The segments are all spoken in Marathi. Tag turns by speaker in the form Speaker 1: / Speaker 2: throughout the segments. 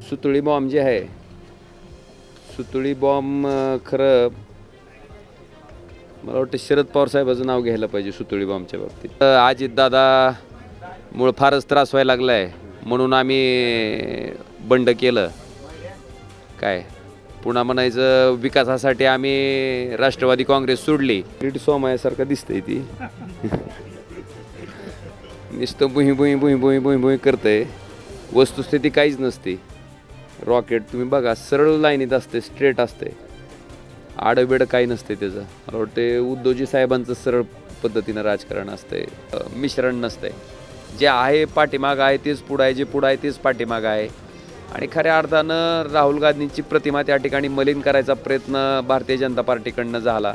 Speaker 1: सुतळी बॉम्ब जे आहे, सुतळी बॉम्ब खरं मला वाटतं शरद पवार साहेबाचं नाव घ्यायला पाहिजे सुतळी बॉम्बच्या बाबतीत. अजितदादामुळं फारच त्रास व्हायला लागला आहे म्हणून आम्ही बंड केलं. काय पुन्हा म्हणायचं विकासासाठी आम्ही राष्ट्रवादी काँग्रेस सोडली. किरीट सोमयासारखं दिसतंय ती. नुसतं बुही बुही बुही बुही बुही बुही करतंय, वस्तुस्थिती काहीच नसते. रॉकेट तुम्ही बघा सरळ लाईनीत असते, स्ट्रेट असते, आडबेड काही नसते त्याचं. मला वाटते उद्धवजी साहेबांचं सरळ पद्धतीनं राजकारण असतंय, मिश्रण नसतंय. जे आहे पाठीमागं आहे तेच पुढं आहे, जे पुढं आहे तेच पाठीमागं आहे. आणि खऱ्या अर्थानं राहुल गांधींची प्रतिमा त्या ठिकाणी मलिन करायचा प्रयत्न भारतीय जनता पार्टीकडनं झाला.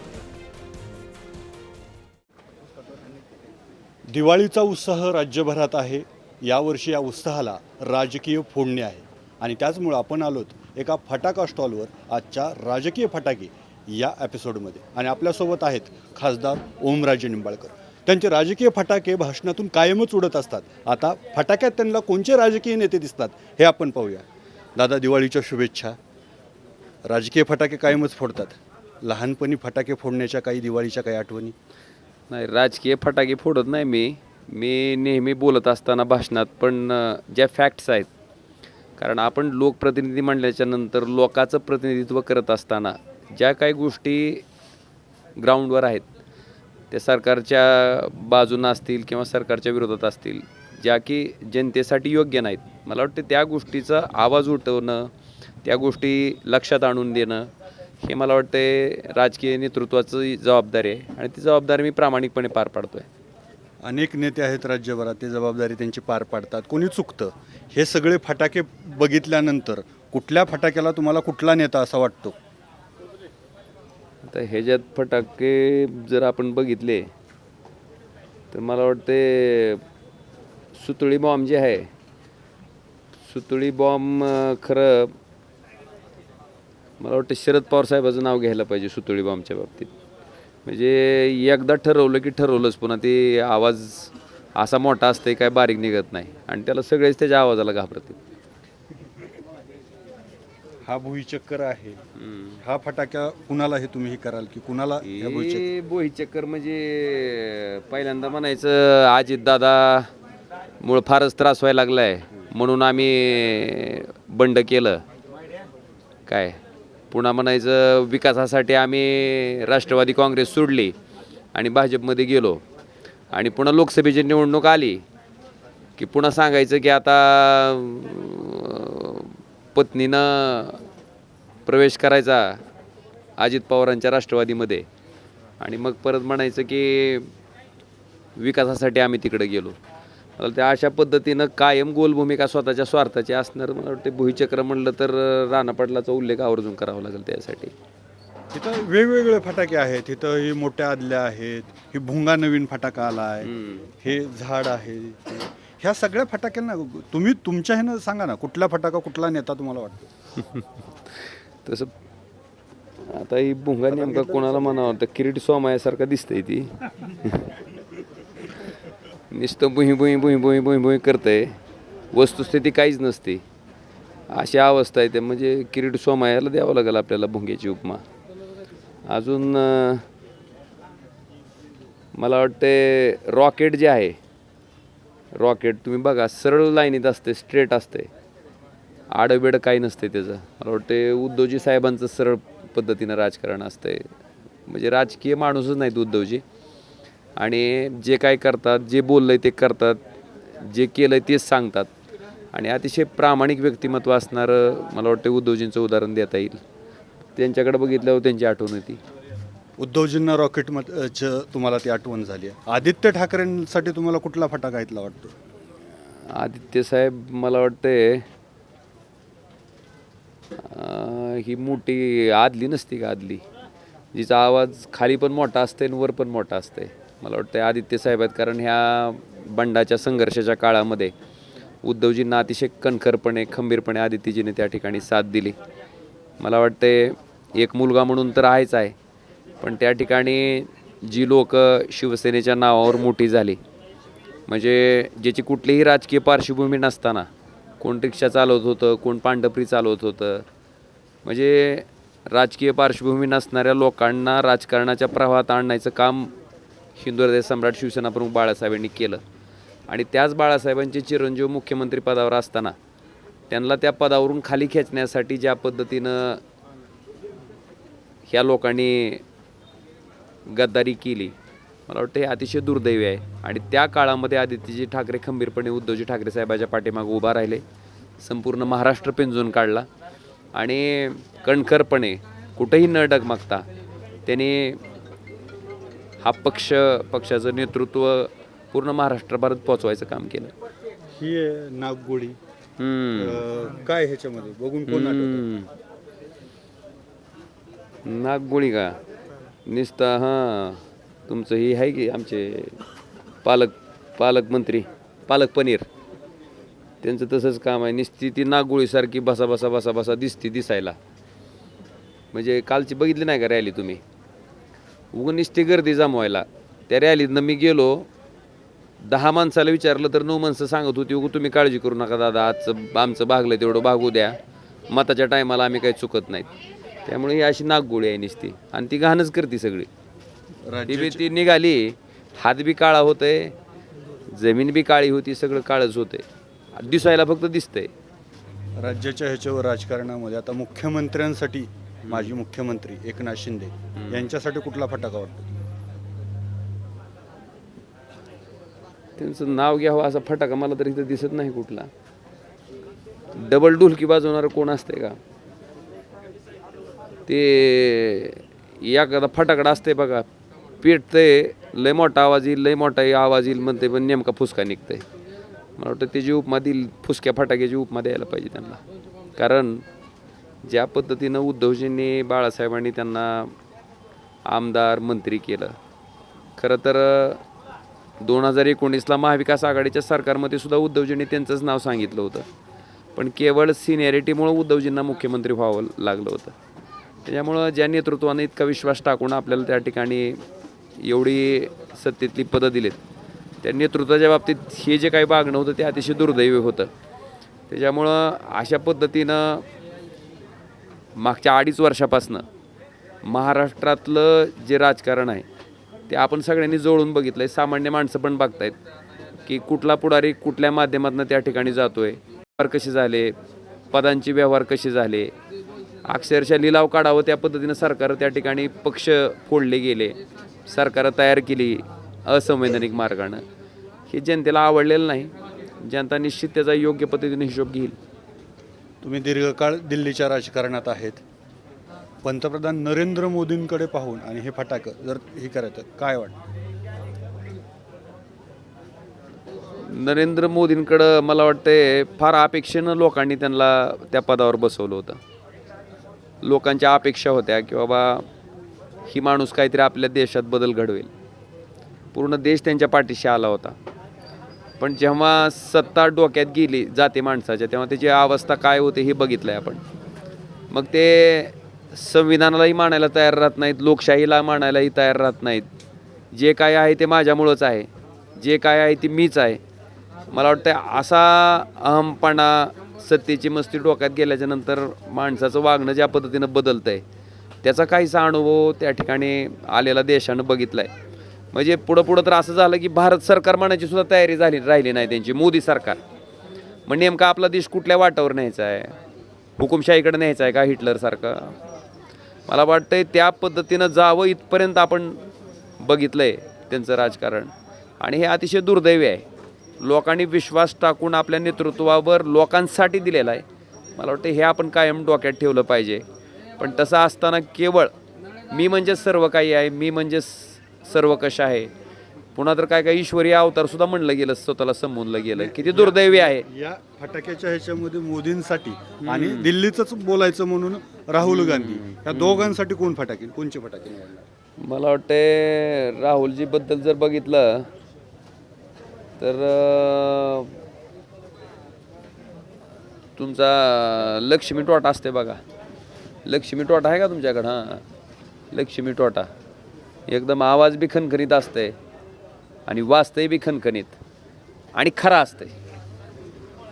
Speaker 2: दिवाळीचा उत्साह राज्यभरात आहे. यावर्षी या उत्साहाला राजकीय फोडणी आहे आणि त्याचमुळं आपण आलोत एका फटाका स्टॉलवर आजच्या राजकीय फटाके या एपिसोडमध्ये. आणि आपल्यासोबत आहेत खासदार ओमराजे निंबाळकर. त्यांचे राजकीय फटाके भाषणातून कायमच उडत असतात. आता फटाक्यात त्यांना कोणते राजकीय नेते दिसतात हे आपण पाहूया. दादा, दिवाळीच्या शुभेच्छा. राजकीय फटाके कायमच फोडतात. लहानपणी फटाके फोडण्याच्या काही दिवाळीच्या काही आठवणी?
Speaker 1: नाही, राजकीय फटाके फोडत नाही मी नेहमी बोलत असताना भाषणात पण ज्या फॅक्ट्स आहेत, कारण आपण लोकप्रतिनिधी म्हणल्याच्या नंतर लोकांचं प्रतिनिधित्व करत असताना ज्या काही गोष्टी ग्राउंडवर आहेत त्या सरकारच्या बाजूनं असतील किंवा सरकारच्या विरोधात असतील, ज्या की जनतेसाठी योग्य नाहीत, मला वाटतं त्या गोष्टीचा आवाज उठवणं, त्या गोष्टी लक्षात आणून देणं हे मला वाटते राजकीय नेतृत्वाची जबाबदारी आहे आणि ती जबाबदारी मी प्रामाणिकपणे पार पाडतो आहे.
Speaker 2: अनेक नेते आहेत राज्यभरात, ते जबाबदारी त्यांची पार पाडतात. कोणी चुकतं. हे सगळे फटाके बघितल्यानंतर कुठल्या फटाक्याला तुम्हाला कुठला नेता असा वाटतो?
Speaker 1: आता ह्याच्यात फटाके जर आपण बघितले तर मला वाटते सुतळी बॉम्ब जे आहे, सुतळी बॉम्ब खरं मला वाटतं शरद पवार साहेबाचं नाव घ्यायला पाहिजे सुतळी बॉम्बच्या बाबतीत. म्हणजे एकदा ठरवलं की ठरवलंच, पुन्हा ते आवाज असा मोठा असते काय बारीक निघत नाही आणि त्याला सगळेच त्याच्या आवाजाला घाबरते.
Speaker 2: हा भुईचक्कर आहे. हा फटाक्या कुणाला हे तुम्ही कराल की कुणाला?
Speaker 1: हे बोईचक्कर म्हणजे पहिल्यांदा म्हणायचं अजितदादामुळं फारच त्रास व्हायला लागला आहे म्हणून आम्ही बंड केलं. काय पुन्हा म्हणायचं विकासासाठी आम्ही राष्ट्रवादी काँग्रेस सोडली आणि भाजपमध्ये गेलो. आणि पुन्हा लोकसभेची निवडणूक आली की पुन्हा सांगायचं की आता पत्नीनं प्रवेश करायचा अजित पवारांच्या राष्ट्रवादीमध्ये आणि मग परत म्हणायचं की विकासासाठी आम्ही तिकडे गेलो. मला त्या अशा पद्धतीनं कायम गोल भूमिका स्वतःच्या स्वार्थाची असणार. मला वाटतं भुईचक्र म्हणलं तर राणा पाटलाचा उल्लेख आवर्जून करावा लागेल त्यासाठी.
Speaker 2: तिथं वेगवेगळे फटाके आहेत. इथं ही मोठ्या आदल्या आहेत, ही भुंगा नवीन फटाका आला आहे, हे झाड आहे. ह्या सगळ्या फटाक्यांना तुम्ही तुमच्या ह्यानं सांगा ना, कुठला फटाका कुठला नेता तुम्हाला वाटतो?
Speaker 1: तसं आता ही भुंगा नेमका कोणाला म्हणावं तर किरीट सोमयासारखं दिसतंय ती. नुसतं बुही बुही बुही बुही बुही बुही करतंय, वस्तुस्थिती काहीच नसते, अशी अवस्था आहे. ते म्हणजे किरीट सोमयाला द्यावं लागेल आपल्याला भुंग्याची उपमा. अजून मला वाटते रॉकेट जे आहे, रॉकेट तुम्ही बघा सरळ लाईनीत असते, स्ट्रेट असते, आडबेड काही नसते त्याचं. मला वाटते उद्धवजी साहेबांचं सरळ पद्धतीनं राजकारण असतंय. म्हणजे राजकीय माणूसच नाहीत उद्धवजी. आणि जे काय करतात, जे बोललंय ते करतात, जे केलंय तेच सांगतात आणि अतिशय प्रामाणिक व्यक्तिमत्व असणारं मला वाटतं उद्धवजींचं उदाहरण देता येईल. त्यांच्याकडे बघितल्यावर त्यांची आठवण होती.
Speaker 2: उद्धवजींना रॉकेटचं तुम्हाला ती आठवण झाली आहे. आदित्य ठाकरेंसाठी तुम्हाला कुठला फटाका इथला वाटतो?
Speaker 1: आदित्य साहेब मला वाटते ही मोठी आदली नसती का, आदली जिचा आवाज खाली पण मोठा असते आणि वर पण मोठा असते, मला वाटतं आदित्य साहेब आहेत. कारण ह्या बंडाच्या संघर्षाच्या काळामध्ये उद्धवजींना अतिशय कणखरपणे खंबीरपणे आदित्यजीने त्या ठिकाणी साथ दिली. मला वाटते एक मुलगा म्हणून तर आहेच आहे, पण त्या ठिकाणी जी लोक शिवसेनेच्या नावावर मोठी झाली, म्हणजे ज्याची कुठलीही राजकीय पार्श्वभूमी नसताना कोण रिक्षा चालवत होतं, कोण पांढरपरी चालवत होतं. म्हणजे राजकीय पार्श्वभूमी नसणाऱ्या लोकांना राजकारणाच्या प्रवाहात आणण्याचं काम हिंदू हृदय सम्राट शिवसेना प्रमुख बाळासाहेबांनी केलं. आणि त्याच बाळासाहेबांचे चिरंजीव मुख्यमंत्री पदावर असताना त्यांना त्या पदावरून खाली खेचण्यासाठी ज्या पद्धतीनं ह्या लोकांनी गद्दारी केली, मला वाटतं हे अतिशय दुर्दैवी आहे. आणि त्या काळामध्ये आदित्यजी ठाकरे खंबीरपणे उद्धवजी ठाकरे साहेबाच्या पाठीमागे उभा राहिले, संपूर्ण महाराष्ट्र पिंजून काढला आणि कणखरपणे कुठेही न डगमगता त्यांनी हा पक्षाचं नेतृत्व पूर्ण महाराष्ट्रभरात पोचवायचं काम केलं.
Speaker 2: ही आहे नागगोळी. काय ह्याच्यामध्ये बघून कोण आठवतं?
Speaker 1: नागगोळी का निस्ता हां तुमचं ही आहे की आमचे पालकमंत्री पालक पनीर, त्यांचं तसंच काम आहे. निस्ती ती नागगोळीसारखी बसा दिसायला. म्हणजे कालची बघितली नाही का रॅली तुम्ही? उगं निस्ती गर्दी जमवायला. त्या रॅलीतनं मी गेलो, 10 माणसाला विचारलं तर 9 माणसं सांगत होती उगं तुम्ही काळजी करू नका दादा, आमचं भागलं तेवढं भागू द्या, मताच्या टायमाला आम्ही काही चुकत नाहीत. त्यामुळे ही अशी नागगोळी आहे निस्ती आणि ती घाणच करते सगळी. ती निघाली, हात बी काळा होतंय, जमीन बी काळी होती, सगळं काळच होतंय, दिसायला फक्त दिसतंय.
Speaker 2: राज्याच्या ह्याच्यावर राजकारणामध्ये आता मुख्यमंत्र्यांसाठी माजी मुख्यमंत्री एकनाथ शिंदे यांच्यासाठी कुठला फटाका वाटतो?
Speaker 1: त्यांचं नाव घ्यावं असा फटाका मला तर इथं दिसत नाही कुठला. डबल ढोलकी वाजवणारं कोण असते का? ते एखादा फटाकडा असते बघा, पेटतंय, लय मोठा आवाज येईल, लय मोठा आवाज येईल म्हणते, पण नेमका फुसका निघतंय. मला वाटतं त्याची उपमा दिली, फुसक्या फटाक्याची उपमा द्यायला पाहिजे त्यांना. कारण ज्या पद्धतीनं उद्धवजींनी बाळासाहेबांनी त्यांना आमदार मंत्री केलं, खरं तर 2019ला महाविकास आघाडीच्या सरकारमध्ये सुद्धा उद्धवजींनी त्यांचंच नाव सांगितलं होतं, पण केवळ सिनियरिटीमुळं उद्धवजींना मुख्यमंत्री व्हावं लागलं होतं. त्याच्यामुळं ज्या नेतृत्वाने इतका विश्वास टाकून आपल्याला त्या ठिकाणी एवढी सत्तेतली पदं दिलीत, त्या नेतृत्वाच्या बाबतीत हे जे काही वागणं होतं ते अतिशय दुर्दैवी होतं. त्याच्यामुळं अशा पद्धतीनं मागच्या 2.5 वर्षापासनं महाराष्ट्रातलं जे राजकारण आहे ते आपण सगळ्यांनी जवळून बघितलं आहे. सामान्य माणसं पण बघतायत की कुठला पुढारी कुठल्या माध्यमातून त्या ठिकाणी जातो आहे, व्यवहार कसे झाले, पदांचे व्यवहार कसे झाले, अक्षरशः लिलाव काढावं त्या पद्धतीनं सरकार त्या ठिकाणी पक्ष फोडले गेले, सरकारं तयार केली असंवैधानिक मार्गानं. हे जनतेला आवडलेलं नाही. जनता निश्चित त्याचा योग्य पद्धतीने हिशोब घेईल.
Speaker 2: तुम्ही दीर्घकाळ दिल्लीच्या राजकारणात आहेत. पंतप्रधान नरेंद्र मोदींकडे पाहून आणि हे फटाकं जर हे करायचं काय वाटतं?
Speaker 1: नरेंद्र मोदींकडं मला वाटतंय फार अपेक्षेनं लोकांनी त्यांना त्या पदावर बसवलं होतं. लोकांच्या अपेक्षा होत्या की बाबा ही माणूस काहीतरी आपल्या देशात बदल घडवेल. पूर्ण देश त्यांच्या पाठीशी आला होता. पण जेव्हा सत्ता डोक्यात गेली जाते माणसाच्या, तेव्हा त्याची अवस्था काय होते हे बघितलं आहे आपण. मग ते संविधानालाही मानायला तयार राहत नाहीत, लोकशाहीला मानायलाही तयार राहत नाहीत. जे काय आहे ते माझ्यामुळंच आहे, जे काय आहे ते मीच आहे. मला वाटतं असा अहमपणा, सत्तेची मस्ती डोक्यात गेल्याच्या नंतर माणसाचं वागणं ज्या पद्धतीनं बदलतं आहे त्याचा काहीसा अनुभव त्या ठिकाणी आलेला देशानं बघितला आहे. म्हणजे पुढं तर असं झालं की भारत सरकार म्हणायची सुद्धा तयारी राहिली नाही त्यांची. मोदी सरकार मग नेमका आपला देश कुठल्या वाटावर न्यायचा आहे? हुकुमशाहीकडे न्यायचा आहे का हिटलरसारखं? मला वाटतंय त्या पद्धतीनं जावं इथपर्यंत आपण बघितलं आहे त्यांचं राजकारण. आणि हे अतिशय दुर्दैवी आहे. लोकांनी विश्वास टाकून आपल्या नेतृत्वावर लोकांसाठी दिलेला आहे. मला वाटतं हे आपण कायम डोक्यात ठेवलं पाहिजे. पण तसं असताना केवळ मी म्हणजे सर्व काही आहे, मी म्हणजे सर्व कशा आहे, पुन्हा तर काय ईश्वरी अवतार सुद्धा म्हणलं गेलं, स्वतःला समजलं गेलं. किती दुर्दैवी आहे.
Speaker 2: या फटाक्याच्या ह्याच्यामध्ये मोदींसाठी आणि दिल्लीचंच बोलायचं म्हणून राहुल गांधी, या दोघांसाठी कोणचे फटाके निवडणार?
Speaker 1: मला वाटते राहुलजीबद्दल जर बघितलं तर तुमचा लक्ष्मी टोटा असते बघा. लक्ष्मी टोटा आहे का तुमच्याकडं? हां, लक्ष्मी टोटा एकदम आवाज बी खणखणीत असते आणि वाजतंय बी खणखणीत आणि खरा असतंय.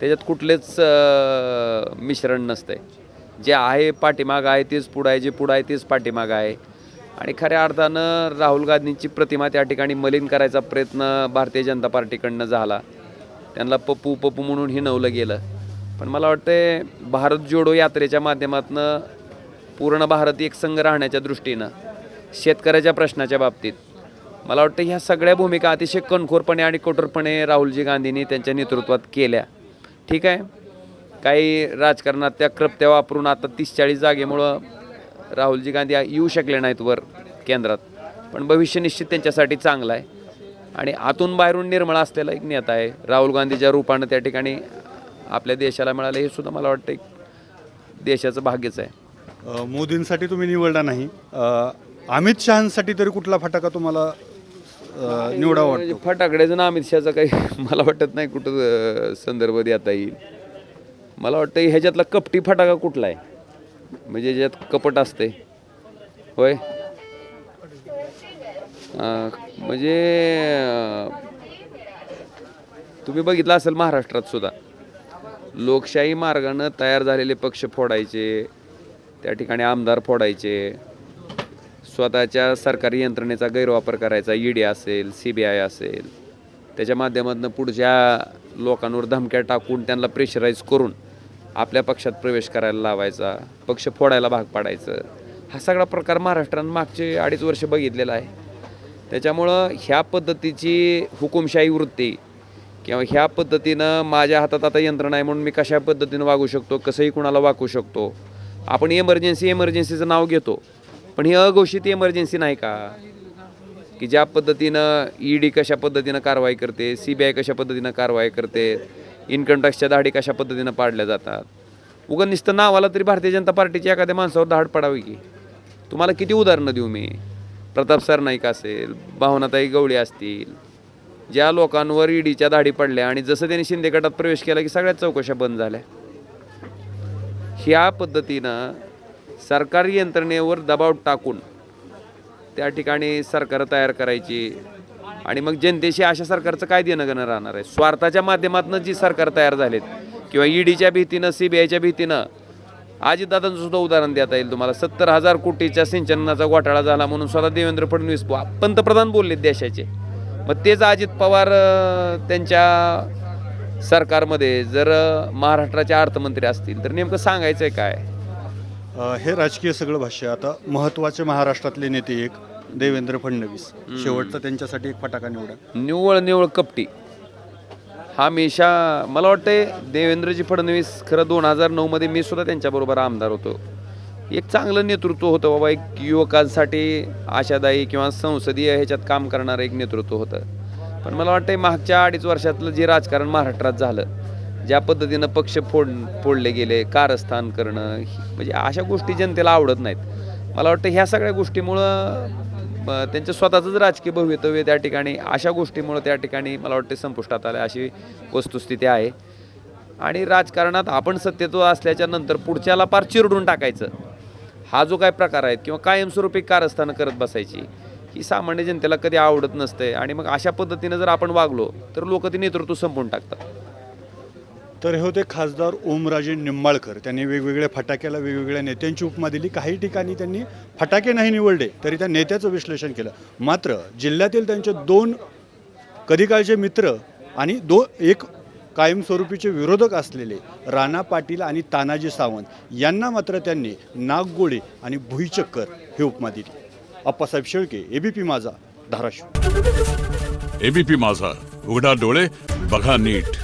Speaker 1: त्याच्यात कुठलेच मिश्रण नसतंय. जे आहे पाठीमागं आहे तेच पुढं आहे, जे पुढं आहे तेच पाठीमागं आहे. आणि खऱ्या अर्थानं राहुल गांधींची प्रतिमा त्या ठिकाणी मलिन करायचा प्रयत्न भारतीय जनता पार्टीकडनं झाला. त्यांना पप्पू पप्पू म्हणून हिणवलं गेलं. पण मला वाटतं भारत जोडो यात्रेच्या माध्यमातून पूर्ण भारत एकसंघ राहण्याच्या दृष्टीनं शेतकऱ्याच्या प्रश्नाच्या बाबतीत मला वाटतं ह्या सगळ्या भूमिका अतिशय कणखोरपणे आणि कठोरपणे राहुलजी गांधींनी त्यांच्या नेतृत्वात केल्या. ठीक आहे, काही राजकारणात त्या कृत्या वापरून आता 30-40 जागेमुळं राहुलजी गांधी येऊ शकले नाहीत वर केंद्रात, पण भविष्य निश्चित त्यांच्यासाठी चांगलं आहे. आणि आतून बाहेरून निर्मळ असलेला एक नेता आहे. राहुल गांधीच्या रूपानं त्या ठिकाणी आपल्या देशाला मिळालं हे सुद्धा मला वाटतं एक देशाचं भाग्यच आहे.
Speaker 2: मोदींसाठी तुम्ही निवडला नाही, अमित शहासाठी तरी कुठला फटाका तुम्हाला निवडावा वाटतो?
Speaker 1: फटाकड्याचं ना अमित शहाचा काही मला वाटत नाही कुठं संदर्भ देता येईल. मला वाटतं ह्याच्यातला कपटी फटाका कुठला आहे, म्हणजे ज्यात कपट असते होय. म्हणजे तुम्ही बघितलं असेल महाराष्ट्रात सुद्धा लोकशाही मार्गानं तयार झालेले पक्ष फोडायचे, त्या ठिकाणी आमदार फोडायचे, स्वतःच्या सरकारी यंत्रणेचा गैरवापर करायचा. ईडी असेल, CBI असेल, त्याच्या माध्यमातून पुढच्या लोकांवर धमक्या टाकून त्यांना प्रेशराईज करून आपल्या पक्षात प्रवेश करायला लावायचा, पक्ष फोडायला भाग पाडायचं. हा सगळा प्रकार महाराष्ट्रानं मागचे 2.5 वर्ष बघितलेला आहे. त्याच्यामुळं ह्या पद्धतीची हुकुमशाही वृत्ती किंवा ह्या पद्धतीनं माझ्या हातात आता यंत्रणा आहे म्हणून मी कशा पद्धतीनं वागू शकतो, कसंही कुणाला वागू शकतो. आपण इमर्जन्सीचं नाव घेतो, पण ही अघोषित इमर्जन्सी नाही का? की ज्या पद्धतीनं ईडी कशा पद्धतीनं कारवाई करते, CBI कशा पद्धतीनं कारवाई करते, इन्कम टॅक्सच्या धाडी कशा पद्धतीनं पाडल्या जातात. उगाच नुसतं नावाला तरी भारतीय जनता पार्टीच्या एखाद्या माणसावर धाड पडावी की. तुम्हाला किती उदाहरणं देऊ मी? प्रताप सरनाईक असेल, भावनाताई गवळी असतील, ज्या लोकांवर ईडीच्या धाडी पडल्या आणि जसं त्यांनी शिंदे गटात प्रवेश केला की सगळ्याच चौकशा बंद झाल्या. ह्या पद्धतीनं सरकारी यंत्रणेवर दबाव टाकून त्या ठिकाणी सरकार तयार करायची आणि मग जनतेशी अशा सरकारचं काय देणं घेणं राहणार आहे? स्वार्थाच्या माध्यमातून जी सरकार तयार झालेत किंवा ईडीच्या भीतीनं, CBIच्या भीतीनं, अजितदादांचं सुद्धा उदाहरण देता येईल तुम्हाला. 70,000 कोटीच्या सिंचनाचा घोटाळा झाला म्हणून स्वतः देवेंद्र फडणवीस पंतप्रधान बोललेत देशाचे. मग तेच अजित पवार त्यांच्या सरकारमध्ये जर महाराष्ट्राचे अर्थमंत्री असतील तर नेमकं सांगायचं आहे काय?
Speaker 2: हे राजकीय सगळं भाष्य. आता महत्त्वाचे महाराष्ट्रातले नेते एक देवेंद्र फडणवीस, शेवटचा त्यांच्यासाठी एक फटाका निवडा.
Speaker 1: निव्वळ कपटी. हमेशा मला वाटतंय देवेंद्रजी फडणवीस खरं 2009 मी सुद्धा त्यांच्याबरोबर आमदार होतो. एक चांगलं नेतृत्व होतं बाबा, एक युवकांसाठी आशादायी किंवा संसदीय ह्याच्यात काम करणारं एक नेतृत्व होतं. पण मला वाटतं मागच्या 2.5 वर्षातलं जे राजकारण महाराष्ट्रात झालं, ज्या पद्धतीनं पक्ष फोडले गेले, कारस्थान करणं, म्हणजे अशा गोष्टी जनतेला आवडत नाहीत. मला वाटतं ह्या सगळ्या गोष्टीमुळं त्यांचं स्वतःचंच राजकीय भवितव्य त्या ठिकाणी अशा गोष्टीमुळं त्या ठिकाणी मला वाटतं संपुष्टात आलं, अशी वस्तुस्थिती आहे. आणि राजकारणात आपण सत्तेत असल्याच्या नंतर पुढच्याला पार चिरडून टाकायचं, हा जो काय प्रकार आहे किंवा कायमस्वरूपी कारस्थानं करत बसायची, ही सामान्य जनतेला कधी आवडत नसते. आणि मग अशा पद्धतीनं जर आपण वागलो तर लोक ते नेतृत्व संपवून टाकतात.
Speaker 2: तर हे होते खासदार ओमराजे निंबाळकर. त्यांनी वेगवेगळ्या फटाक्याला वेगवेगळ्या नेत्यांची उपमा दिली. काही ठिकाणी त्यांनी फटाके नाही निवडले तरी त्या नेत्याचं विश्लेषण केलं. मात्र जिल्ह्यातील त्यांचे 2 कधी काळचे मित्र आणि एक कायमस्वरूपीचे विरोधक असलेले राणा पाटील आणि तानाजी सावंत यांना मात्र त्यांनी नागगोळी आणि भुईचक्कर ही उपमा दिली. अप्पासाहेब शेळके, ABP माझा, धाराशिव.
Speaker 3: ABP माझा, उघडा डोळे बघा नीट.